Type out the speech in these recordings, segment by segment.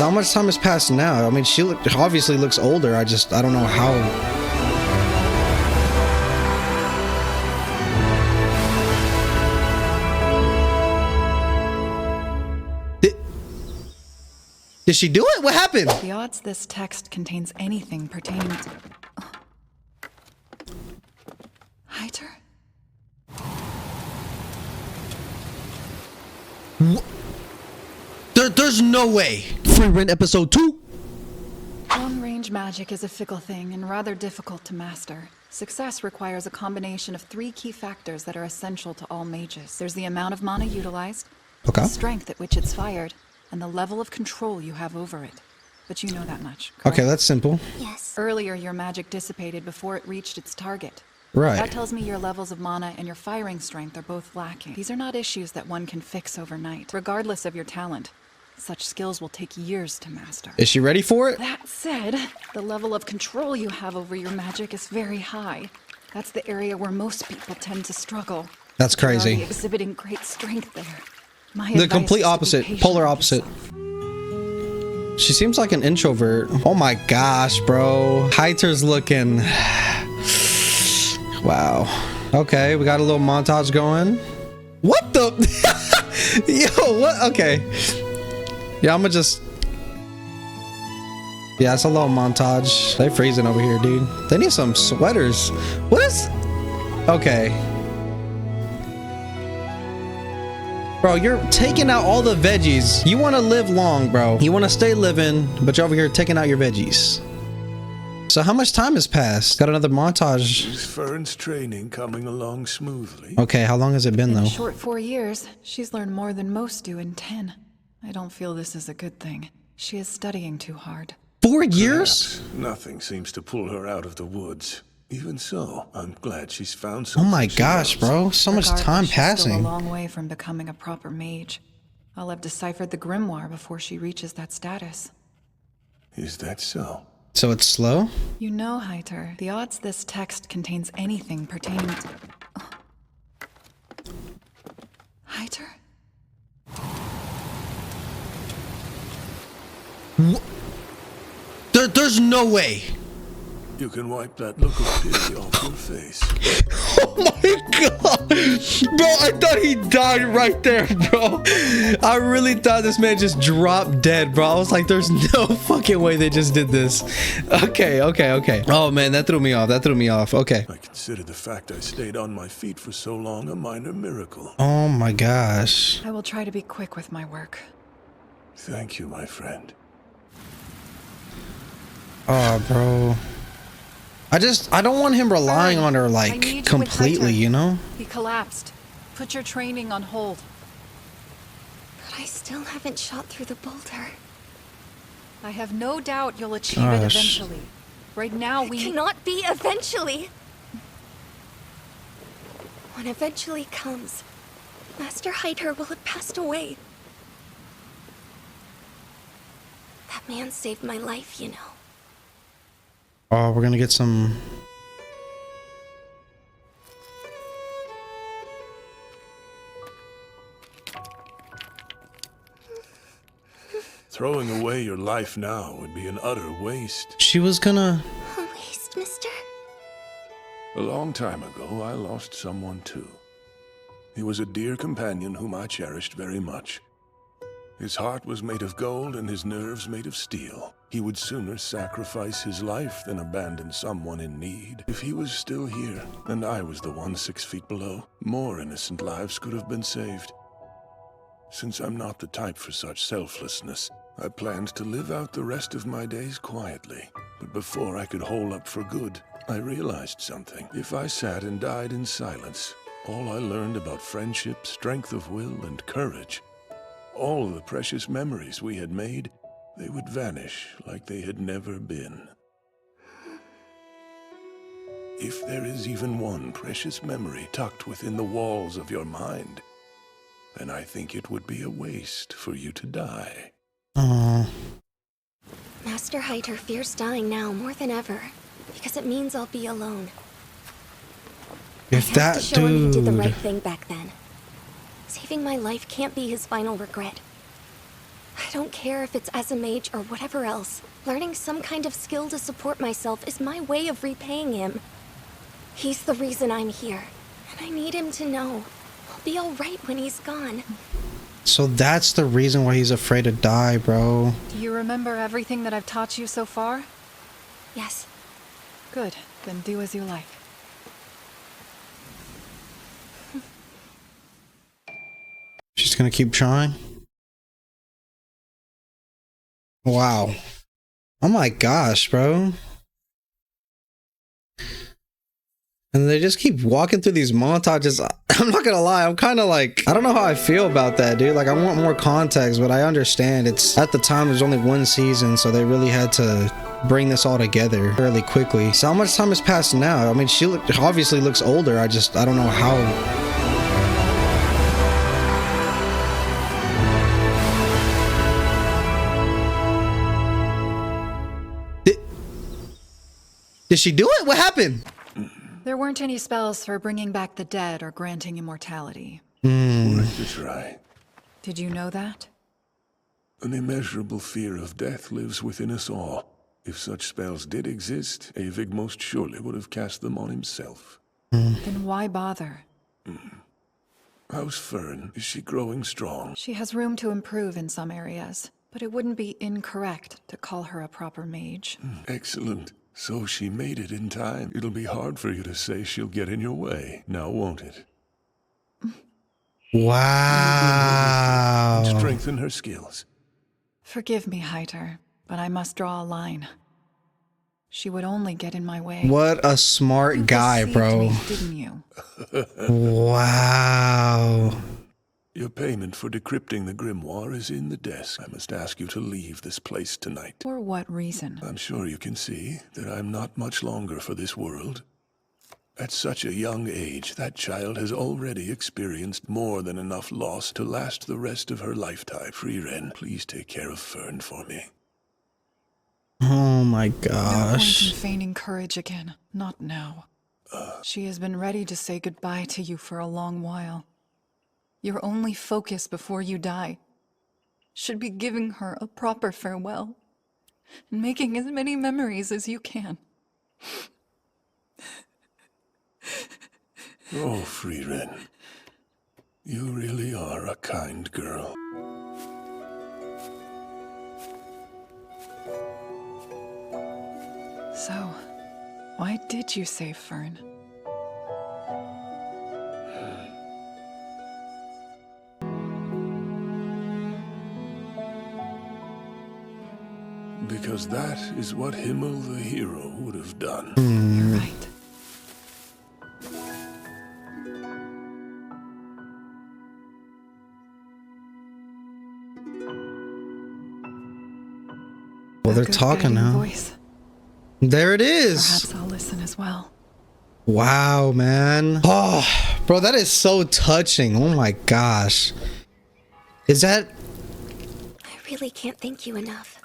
So how much time has passed now? I mean, she obviously looks older. I don't know how. Did she do it? What happened? The odds this text contains anything pertaining to... Heiter? There's no way. Frieren episode 2. Long-range magic is a fickle thing and rather difficult to master. Success requires a combination of 3 key factors that are essential to all mages. There's the amount of mana utilized, Okay. the strength at which it's fired, and the level of control you have over it. But you know that much, correct? Okay, that's simple. Yes. Earlier, your magic dissipated before it reached its target. Right. That tells me your levels of mana and your firing strength are both lacking. These are not issues that one can fix overnight. Regardless of your talent, such skills will take years to master. Is she ready for it? That said, the level of control you have over your magic is very high. That's the area where most people tend to struggle. That's You're crazy. already exhibiting great strength there. My The advice complete is to be opposite, patient polar with opposite. yourself. She seems like an introvert. Oh my gosh, bro. Heiter's looking... Wow. Okay, we got a little montage going. What the? Yo, what? Okay. Yeah, I'm gonna just... Yeah, it's a little montage. They freezing over here, dude. They need some sweaters. What is... Okay. Bro, you're taking out all the veggies. You want to live long, bro. You want to stay living, but you're over here taking out your veggies. So how much time has passed? Got another montage. Is Fern's training coming along smoothly? Okay, how long has it been, In a though? short 4 years, she's learned more than most do in 10. I don't feel this is a good thing. She is studying too hard. 4 years? Perhaps nothing seems to pull her out of the woods. Even so, I'm glad she's found Oh something. my she gosh, loves. bro. So much Regardless, time she's still a passing. long way from becoming a proper mage. I'll have deciphered the grimoire before she reaches that status. Is that so? So it's slow? You know, Heiter, the odds this text contains anything pertaining to... Heiter? There's no way. You can wipe that look of pity off your face. Oh my god. Bro, I thought he died right there, bro. I really thought this man just dropped dead, bro. I was like, there's no fucking way they just did this. Okay. Oh man, that threw me off. Okay. I consider the fact I stayed on my feet for so long a minor miracle. Oh my gosh. I will try to be quick with my work. Thank you, my friend. Oh, bro. I don't want him relying on her, I need like, you with completely, Heiter. you know? He collapsed. Put your training on hold. But I still haven't shot through the boulder. I have no doubt you'll achieve it Gosh. eventually. Right now, It cannot be eventually. When eventually comes, Master Heiter will have passed away. That man saved my life, you know. Oh, we're gonna get some... Throwing away your life now would be an utter waste. She was gonna... A waste, mister? A long time ago, I lost someone too. He was a dear companion whom I cherished very much. His heart was made of gold and his nerves made of steel. He would sooner sacrifice his life than abandon someone in need. If he was still here, and I was the one 6 feet below, more innocent lives could have been saved. Since I'm not the type for such selflessness, I planned to live out the rest of my days quietly. But before I could hole up for good, I realized something. If I sat and died in silence, all I learned about friendship, strength of will, and courage, all the precious memories we had made, they would vanish like they had never been. If there is even one precious memory tucked within the walls of your mind, then I think it would be a waste for you to die. Master Heiter fears dying now more than ever, because it means I'll be alone. If I have that to show him he did the dude... right thing back then. Saving my life can't be his final regret. I don't care if it's as a mage or whatever else. Learning some kind of skill to support myself is my way of repaying him. He's the reason I'm here, and I need him to know I'll be alright when he's gone. So that's the reason why he's afraid to die, bro. Do you remember everything that I've taught you so far? Yes. Good. Then do as you like. She's gonna keep trying. Wow. Oh my gosh, bro. And they just keep walking through these montages. I'm not gonna lie, I'm kind of like, I don't know how I feel about that, dude. Like, I want more context, but I understand it's, at the time, there's only one season, so they really had to bring this all together fairly quickly. So how much time has passed now? I mean, she obviously looks older. I don't know how. Did she do it? What happened? There weren't any spells for bringing back the dead or granting immortality. Worth a try. Did you know that? An immeasurable fear of death lives within us all. If such spells did exist, Avig most surely would have cast them on himself. Then why bother? How's Fern? Is she growing strong? She has room to improve in some areas, but it wouldn't be incorrect to call her a proper mage. Excellent. So she made it in time. It'll be hard for you to say she'll get in your way, now won't it? Wow. And strengthen her skills. Forgive me, Heiter, but I must draw a line. She would only get in my way. What a smart guy, Deceived bro. me, didn't you? Wow. Your payment for decrypting the grimoire is in the desk. I must ask you to leave this place tonight. For what reason? I'm sure you can see that I'm not much longer for this world. At such a young age, that child has already experienced more than enough loss to last the rest of her lifetime. Frieren, please take care of Fern for me. Oh my No point gosh. in feigning courage again. Not now. She has been ready to say goodbye to you for a long while. Your only focus before you die should be giving her a proper farewell and making as many memories as you can. Oh, Frieren. You really are a kind girl. So, why did you save Fern? Because that is what Himmel the hero would have done. You're right. Well, they're A good talking guiding now. Voice. There it is. Perhaps I'll listen as well. Wow, man. Oh, bro, that is so touching. Oh my gosh. Is that... I really can't thank you enough.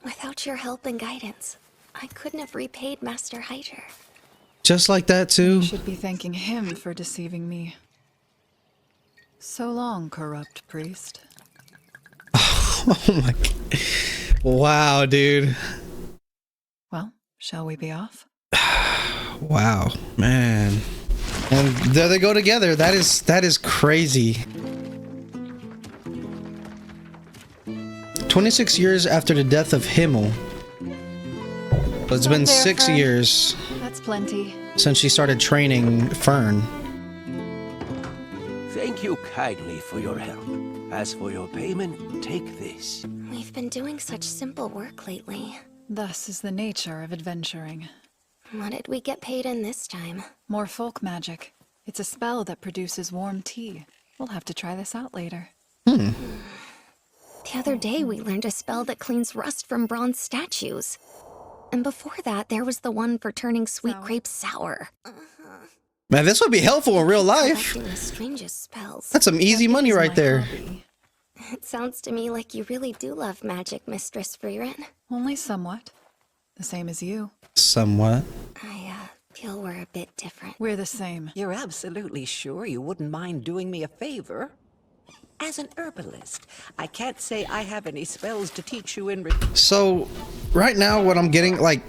Without your help and guidance, I couldn't have repaid Master Heiter. just like that too? You should be thanking him for deceiving me. So long, corrupt priest. Oh my god. Wow, dude. Well, shall we be off? Wow, man. And there they go together. That is crazy. 26 years after the death of Himmel. So it's been There, 6 Fern. years That's plenty. since she started training Fern. Thank you kindly for your help. As for your payment, take this. We've been doing such simple work lately. Thus is the nature of adventuring. What did we get paid in this time? More folk magic. It's a spell that produces warm tea. We'll have to try this out later. The other day we learned a spell that cleans rust from bronze statues. And before that, there was the one for turning sweet grapes sour. Man, this would be helpful in real life. Collecting the strangest spells. That's some easy money Is right my there. hobby. It sounds to me like you really do love magic, Mistress Frieren. Only somewhat. The same as you. Somewhat. I feel we're a bit different. We're the same. You're absolutely sure you wouldn't mind doing me a favor? As an herbalist, I can't say I have any spells to teach you in So right now what I'm getting, like,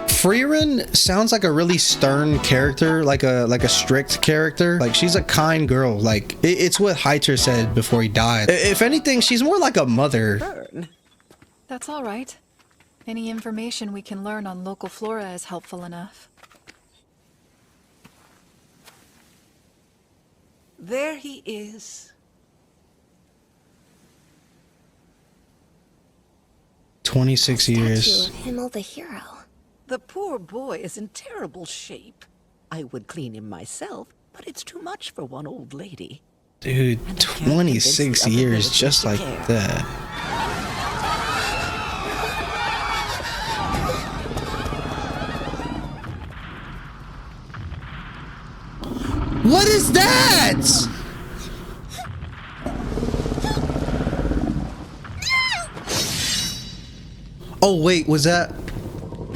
Frieren sounds like a really stern character, like a strict character. Like, she's a kind girl. Like, it's what Heiter said before he died. If anything, she's more like a mother. Burn. That's all right. Any information we can learn on local flora is helpful enough. There he is. 26 years. Statue of Himmel the hero. The poor boy is in terrible shape. I would clean him myself, but it's too much for one old lady. Dude, And I can't convince 26 the other years villagers just to like care. that. What is that? Oh wait, was that?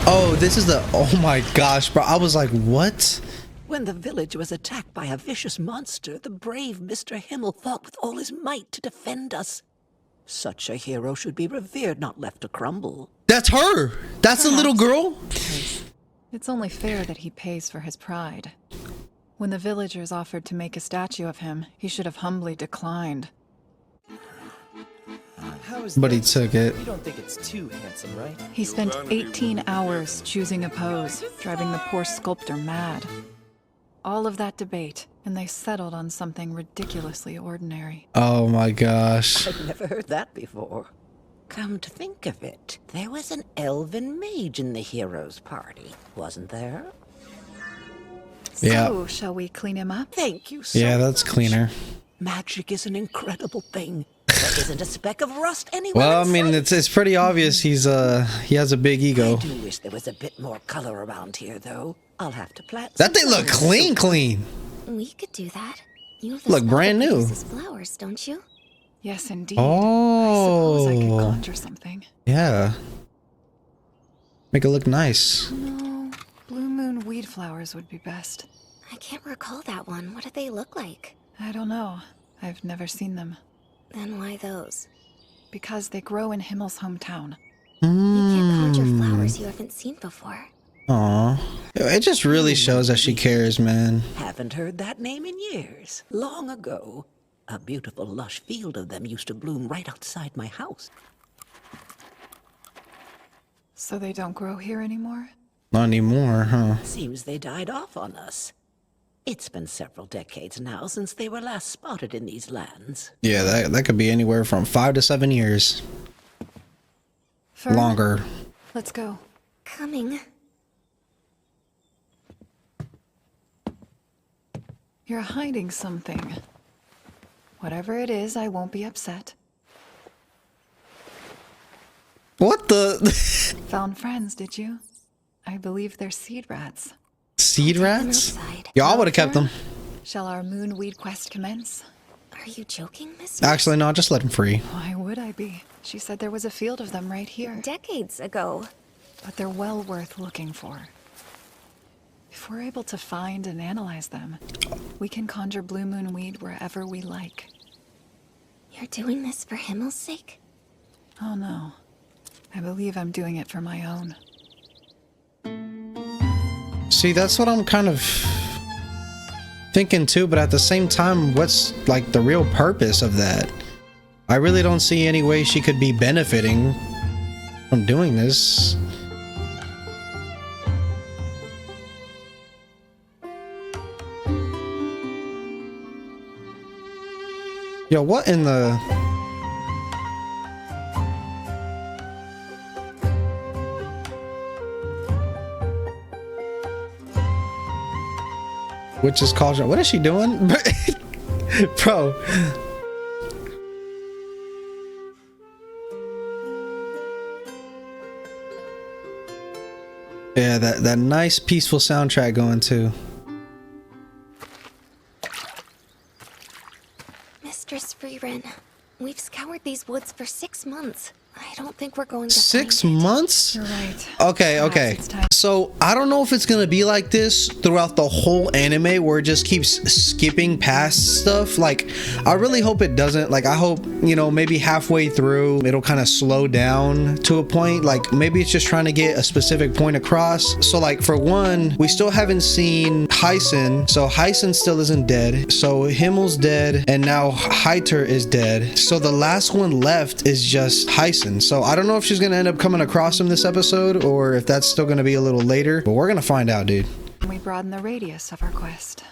Oh, this is the, oh my gosh, bro. I was like, what? When the village was attacked by a vicious monster, the brave Mr. Himmel fought with all his might to defend us. Such a hero should be revered, not left to crumble. That's her. That's the little girl. It's only fair that he pays for his pride. When the villagers offered to make a statue of him, he should have humbly declined. How is But he that? took it. You don't think it's too handsome, right? He spent 18 hours choosing a pose, driving the poor sculptor mad. All of that debate, and they settled on something ridiculously ordinary. Oh my gosh. I've never heard that before. Come to think of it, there was an elven mage in the hero's party, wasn't there? Yeah. So, shall we clean him up? Thank you so Yeah, that's much. cleaner. Magic is an incredible thing. There isn't a speck of rust anywhere. Well, I in mean, sight. it's pretty obvious he has a big I ego. do wish there was a bit more color around here, though. I'll have to plant. That some thing look flowers. clean. We could do that. You have the Look spell brand that new. produces flowers, don't you? Yes, indeed. I suppose I could Oh. conjure something. Yeah. Make it look nice. No, blue moon weed flowers would be best. I can't recall that one. What do they look like? I don't know. I've never seen them. Then why those? Because they grow in Himmel's hometown. You can't conjure Mm. flowers you haven't seen before. Aw. It just really shows that she cares, man. Haven't heard that name in years. Long ago, a beautiful lush field of them used to bloom right outside my house. So they don't grow here anymore? Not anymore, huh? Seems they died off on us. It's been several decades now since they were last spotted in these lands. Yeah, that could be anywhere from 5 to 7 years. Fern, Longer. Let's go. Coming. You're hiding something. Whatever it is, I won't be upset. What the? Found friends, did you? I believe they're seed rats. Seed rats? outside. Yeah, I would have kept them. Shall our moon weed quest commence? Are you joking, Miss? Actually, no, just let them free. Why would I be? She said there was a field of them right here. Decades ago. But they're well worth looking for. If we're able to find and analyze them, we can conjure blue moon weed wherever we like. You're doing this for Himmel's sake? Oh no. I believe I'm doing it for my own. See, that's what I'm kind of thinking too, but at the same time, what's like the real purpose of that? I really don't see any way she could be benefiting from doing this. Yo, what in the... Witch's Cauldron. What is she doing? Bro. Yeah, that nice peaceful soundtrack going too. Mistress Frieren, we've scoured these woods for 6 months. I I don't think we're going to 6 find it. months? You're right. Okay, Perhaps okay. it's time. So I don't know if it's gonna be like this throughout the whole anime where it just keeps skipping past stuff. Like, I really hope it doesn't. Like, I hope, you know, maybe halfway through it'll kind of slow down to a point. Like, maybe it's just trying to get a specific point across. So, like, for one, we still haven't seen Heisen. So Heisen still isn't dead. So Himmel's dead, and now Heiter is dead. So the last one left is just Heisen. So I don't know if she's gonna end up coming across him this episode or if that's still gonna be a little later, but we're gonna find out, dude. We broaden the radius of our quest.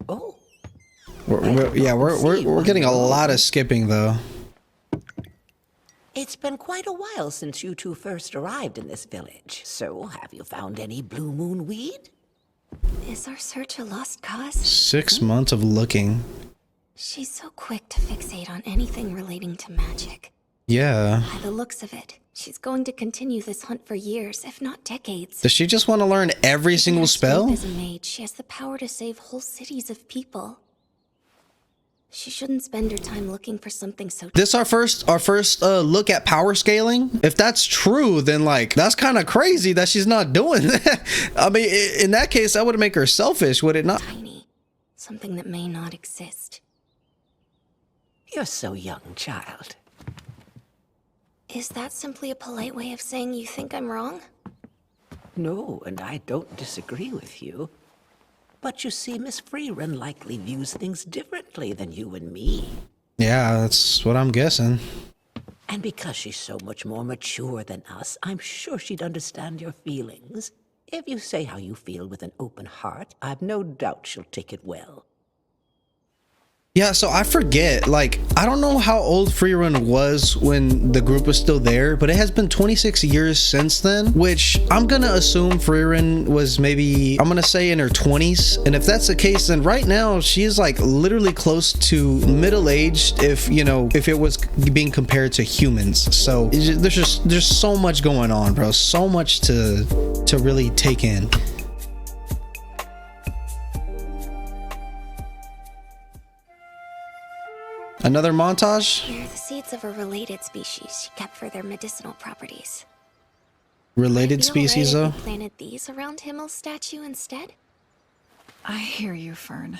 Oh, We're getting a lot of skipping though. it's been quite a while since you two first arrived in this village. So, have you found any blue moon weed? Is our search a lost cause? 6 months of looking. She's so quick to fixate on anything relating to magic. Yeah. By the looks of it, she's going to continue this hunt for years, if not decades. Does she just want to learn every single spell? As a mage, she has the power to save whole cities of people. She shouldn't spend her time looking for something so. This our first look at power scaling. If that's true, then like that's kind of crazy that she's not doing that. I mean, in that case, that would make her selfish, would it not? Tiny. Something that may not exist. You're so young, child. Is that simply a polite way of saying you think I'm wrong? No, and I don't disagree with you. But you see, Miss Frieren likely views things differently than you and me. Yeah, that's what I'm guessing. And because she's so much more mature than us, I'm sure she'd understand your feelings. If you say how you feel with an open heart, I've no doubt she'll take it well. Yeah, so I forget, like, I don't know how old Frieren was when the group was still there, but it has been 26 years since then, which I'm gonna assume Frieren was maybe, I'm gonna say in her 20s. And if that's the case, then right now she is like literally close to middle-aged if, you know, if it was being compared to humans. So there's so much going on, bro. So much to really take in. Another montage? They're the seeds of a related species she kept for their medicinal properties. Related You species, know, though? they planted these around Himmel's statue instead? I hear you, Fern.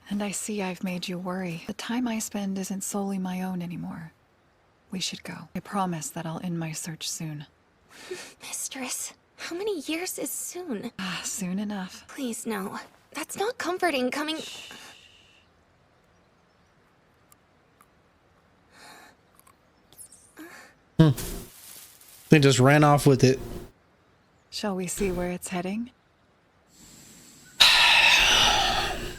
And I see I've made you worry. The time I spend isn't solely my own anymore. We should go. I promise that I'll end my search soon. Mistress, how many years is soon? Soon enough. Please, no. That's not comforting coming. They just ran off with it. Shall we see where it's heading?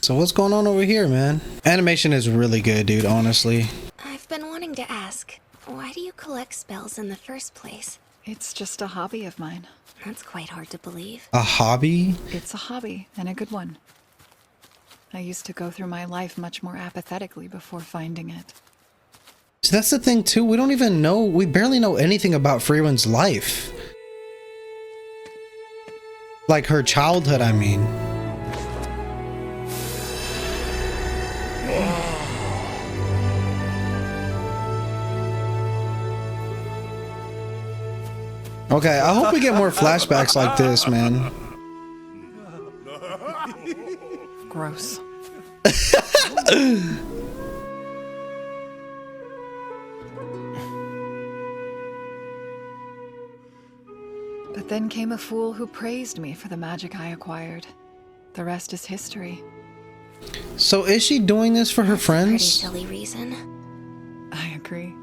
So what's going on over here, man? Animation is really good, dude, honestly. I've been wanting to ask, why do you collect spells in the first place? It's just a hobby of mine. That's quite hard to believe. A hobby? It's a hobby, and a good one. I used to go through my life much more apathetically before finding it. So that's the thing, too. We don't even know, we barely know anything about Frieren's life. Like her childhood, I mean. Okay, I hope we get more flashbacks like this, man. Gross. But then came a fool who praised me for the magic I acquired. The rest is history. So is she doing this for her Pretty friends? silly reason. I agree.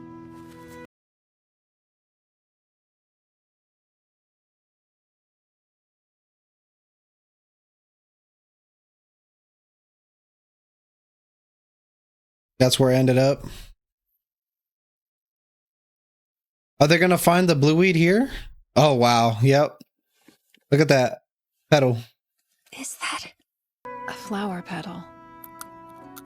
That's where it ended up. Are they gonna find the blue weed here? Oh wow, yep. Look at that petal. Is that? A flower petal.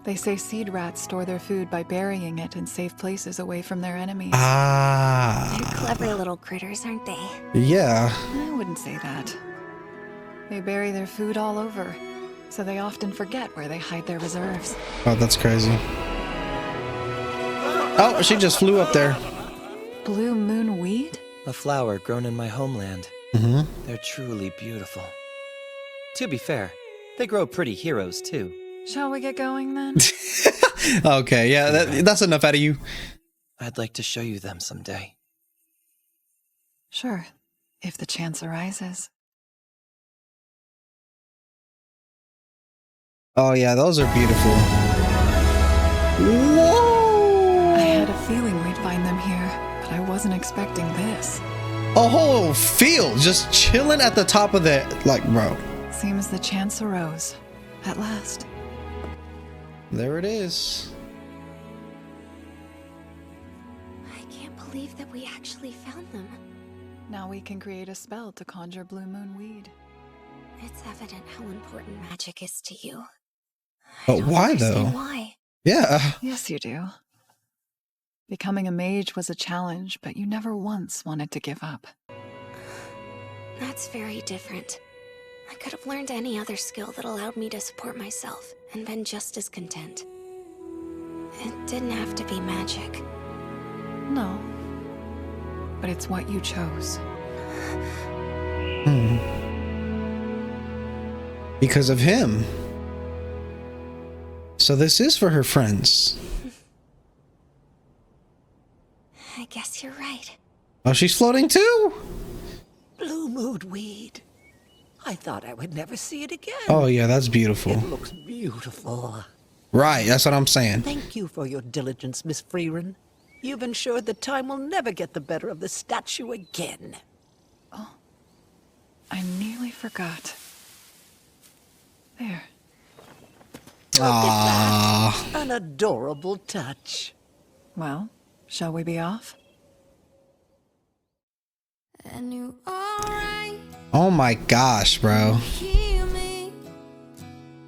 They say seed rats store their food by burying it in safe places away from their enemies. They're Ah, clever little critters, aren't they? yeah. I wouldn't say that. They bury their food all over, so they often forget where they hide their reserves. Oh, that's crazy. Oh, she just flew up there. Blue moon weed? A flower grown in my homeland. Mm-hmm. They're truly beautiful. To be fair, they grow pretty heroes too. Shall we get going then? Okay, yeah, that's enough out of you. I'd like to show you them someday. Sure, if the chance arises. Oh yeah, those are beautiful. Whoa! I had a feeling we'd find them here, but I wasn't expecting this. A whole field just chilling at the top of that, like, bro. Seems the chance arose. At last. There it is. I can't believe that we actually found them. Now we can create a spell to conjure blue moon weed. It's evident how important magic is to you. But why though? Why? Yeah. Yes, you do. Becoming a mage was a challenge, but you never once wanted to give up. That's very different. I could have learned any other skill that allowed me to support myself and been just as content. It didn't have to be magic. No. But it's what you chose. Because of him. So this is for her friends. I guess you're right. Oh, she's floating too? Blue mood weed. I thought I would never see it again. Oh yeah, that's beautiful. It looks beautiful. Right, that's what I'm saying. Thank you for your diligence, Miss Frieren. You've ensured that time will never get the better of the statue again. Oh. I nearly forgot. There. Aww. An adorable touch. Well, shall we be off? And you alright? Oh my gosh, bro.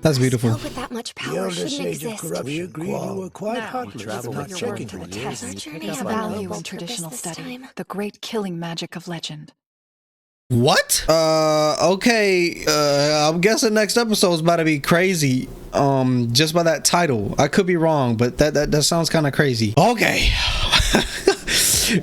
That's beautiful. With that much power shouldn't exist. We agreed you were quite Now, heartless travel about with your checking word for for you. years. Test Our journey its had a value noble in purpose traditional this study. time. The great killing magic of legend. What? Okay. I'm guessing next episode is about to be crazy. Just by that title. I could be wrong, but that sounds kind of crazy. Okay.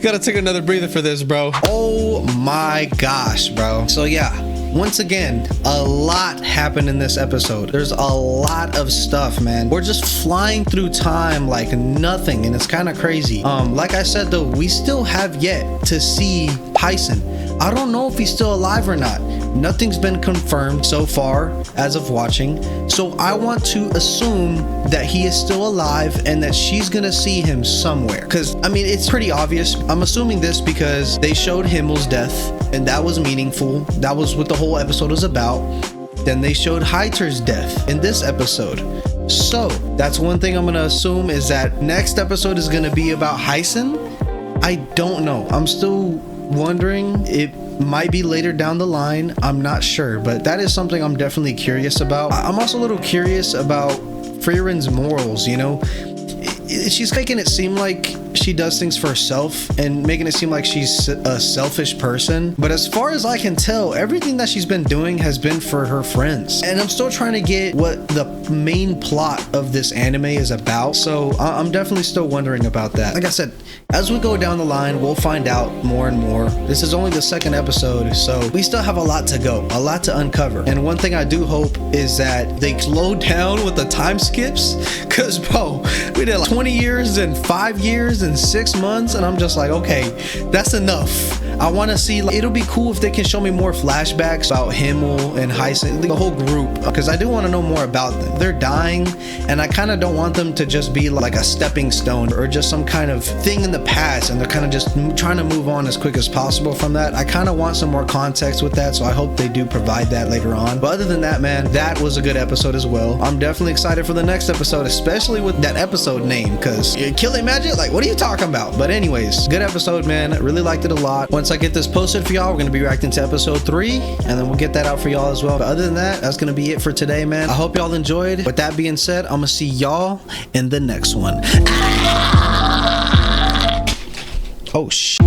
Gotta take another breather for this, bro. Oh my gosh, bro. So yeah, once again, a lot happened in this episode. There's a lot of stuff, man. We're just flying through time like nothing, and it's kind of crazy. Like I said though, we still have yet to see Python. I don't know if he's still alive or not. Nothing's been confirmed so far as of watching. So I want to assume that he is still alive and that she's gonna see him somewhere. Because, I mean, it's pretty obvious. I'm assuming this because they showed Himmel's death and that was meaningful. That was what the whole episode was about. Then they showed Heiter's death in this episode. So that's one thing I'm gonna assume is that next episode is gonna be about Hyson. I don't know. I'm still wondering. It might be later down the line. I'm not sure, but that is something I'm definitely curious about. I'm also a little curious about Frieren's morals, you know? She's making it seem like she does things for herself and making it seem like she's a selfish person. But as far as I can tell, everything that she's been doing has been for her friends. And I'm still trying to get what the main plot of this anime is about. So I'm definitely still wondering about that. Like I said, as we go down the line, we'll find out more and more. This is only the second episode, so we still have a lot to go, a lot to uncover. And one thing I do hope is that they slow down with the time skips. Cause bro, we did like 20 years and 5 years and 6 months, and I'm just like, okay, that's enough. I want to see, like, it'll be cool if they can show me more flashbacks about Himmel and Hyson, the whole group, because I do want to know more about them. They're dying, and I kind of don't want them to just be like a stepping stone or just some kind of thing in the past, and they're kind of just trying to move on as quick as possible from that. I kind of want some more context with that, so I hope they do provide that later on. But other than that, man, that was a good episode as well. I'm definitely excited for the next episode, especially with that episode name, because killing magic, like, what are you talking about? But anyways, good episode, man. I really liked it a lot. Once I get this posted for y'all, we're going to be reacting to episode 3, and then we'll get that out for y'all as well. But other than that, that's going to be it for today, man. I hope y'all enjoyed. With that being said, I'm going to see y'all in the next one. Oh, shit.